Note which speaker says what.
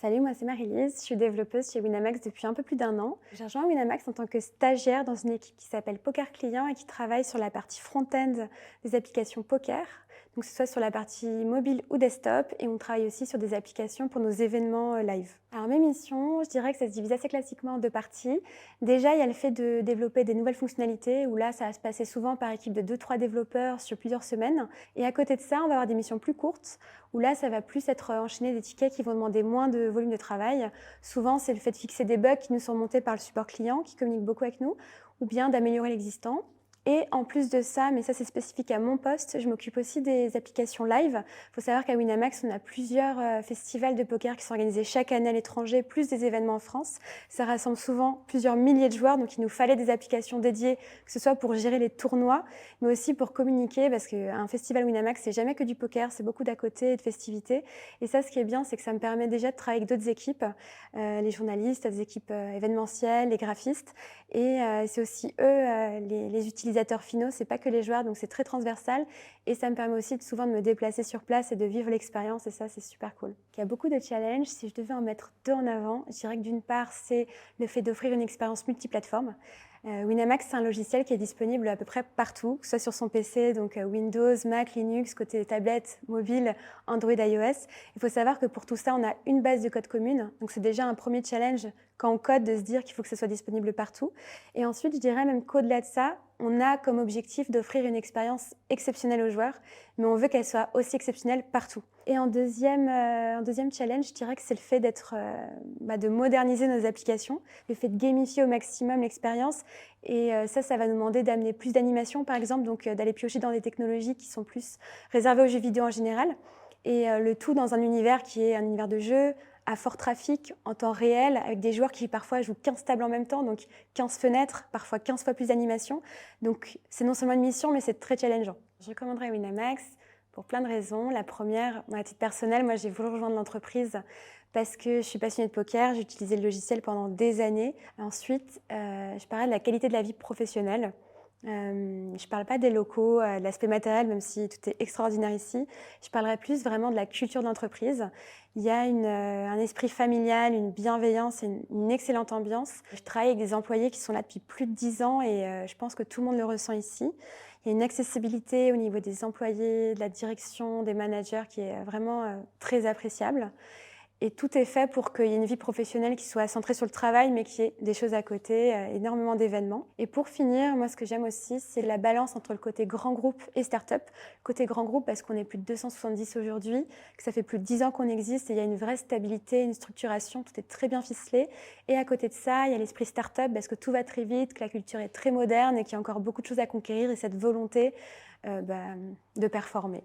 Speaker 1: Salut, moi c'est Marie-Lise, je suis développeuse chez Winamax depuis un peu plus d'1 an. J'ai rejoint Winamax en tant que stagiaire dans une équipe qui s'appelle Poker Client et qui travaille sur la partie front-end des applications poker, donc que ce soit sur la partie mobile ou desktop, et on travaille aussi sur des applications pour nos événements live. Alors mes missions, je dirais que ça se divise assez classiquement en deux parties. Déjà, il y a le fait de développer des nouvelles fonctionnalités, où là ça va se passer souvent par équipe de 2-3 développeurs sur plusieurs semaines. Et à côté de ça, on va avoir des missions plus courtes, où là ça va plus être enchaîné des tickets qui vont demander moins de volume de travail. Souvent, c'est le fait de fixer des bugs qui nous sont remontés par le support client, qui communique beaucoup avec nous, ou bien d'améliorer l'existant. Et en plus de ça, mais ça c'est spécifique à mon poste, je m'occupe aussi des applications live. Il faut savoir qu'à Winamax, on a plusieurs festivals de poker qui sont organisés chaque année à l'étranger, plus des événements en France. Ça rassemble souvent plusieurs milliers de joueurs, donc il nous fallait des applications dédiées, que ce soit pour gérer les tournois, mais aussi pour communiquer, parce qu'un festival Winamax, c'est jamais que du poker, c'est beaucoup d'à côté et de festivités. Et ça, ce qui est bien, c'est que ça me permet déjà de travailler avec d'autres équipes, les journalistes, des équipes événementielles, les graphistes, et c'est aussi eux, les utilisateurs finaux, c'est pas que les joueurs, donc c'est très transversal et ça me permet aussi souvent de me déplacer sur place et de vivre l'expérience et ça c'est super cool. Il y a beaucoup de challenges, si je devais en mettre deux en avant, je dirais que d'une part c'est le fait d'offrir une expérience multiplateforme. Winamax, c'est un logiciel qui est disponible à peu près partout, que ce soit sur son PC, donc Windows, Mac, Linux, côté tablette, mobile, Android, iOS. Il faut savoir que pour tout ça, on a une base de code commune, donc c'est déjà un premier challenge quand on code de se dire qu'il faut que ce soit disponible partout. Et ensuite, je dirais même qu'au-delà de ça, on a comme objectif d'offrir une expérience exceptionnelle aux joueurs, mais on veut qu'elle soit aussi exceptionnelle partout. Et en deuxième challenge, je dirais que c'est le fait de moderniser nos applications, le fait de gamifier au maximum l'expérience. Et ça va nous demander d'amener plus d'animation, par exemple, donc d'aller piocher dans des technologies qui sont plus réservées aux jeux vidéo en général. Et le tout dans un univers qui est un univers de jeu, à fort trafic, en temps réel, avec des joueurs qui parfois jouent 15 tables en même temps, donc 15 fenêtres, parfois 15 fois plus d'animation. Donc c'est non seulement une mission, mais c'est très challengeant. Je recommanderais Winamax pour plein de raisons. La première, à titre personnel, moi j'ai voulu rejoindre l'entreprise parce que je suis passionnée de poker, j'ai utilisé le logiciel pendant des années. Ensuite, je parlais de la qualité de la vie professionnelle. Je ne parle pas des locaux, de l'aspect matériel, même si tout est extraordinaire ici. Je parlerai plus vraiment de la culture d'entreprise. Il y a un esprit familial, une bienveillance et une excellente ambiance. Je travaille avec des employés qui sont là depuis plus de 10 ans et je pense que tout le monde le ressent ici. Il y a une accessibilité au niveau des employés, de la direction, des managers qui est vraiment très appréciable. Et tout est fait pour qu'il y ait une vie professionnelle qui soit centrée sur le travail, mais qu'il y ait des choses à côté, énormément d'événements. Et pour finir, moi, ce que j'aime aussi, c'est la balance entre le côté grand groupe et start-up. Côté grand groupe, parce qu'on est plus de 270 aujourd'hui, que ça fait plus de 10 ans qu'on existe, et il y a une vraie stabilité, une structuration, tout est très bien ficelé. Et à côté de ça, il y a l'esprit start-up, parce que tout va très vite, que la culture est très moderne et qu'il y a encore beaucoup de choses à conquérir, et cette volonté de performer.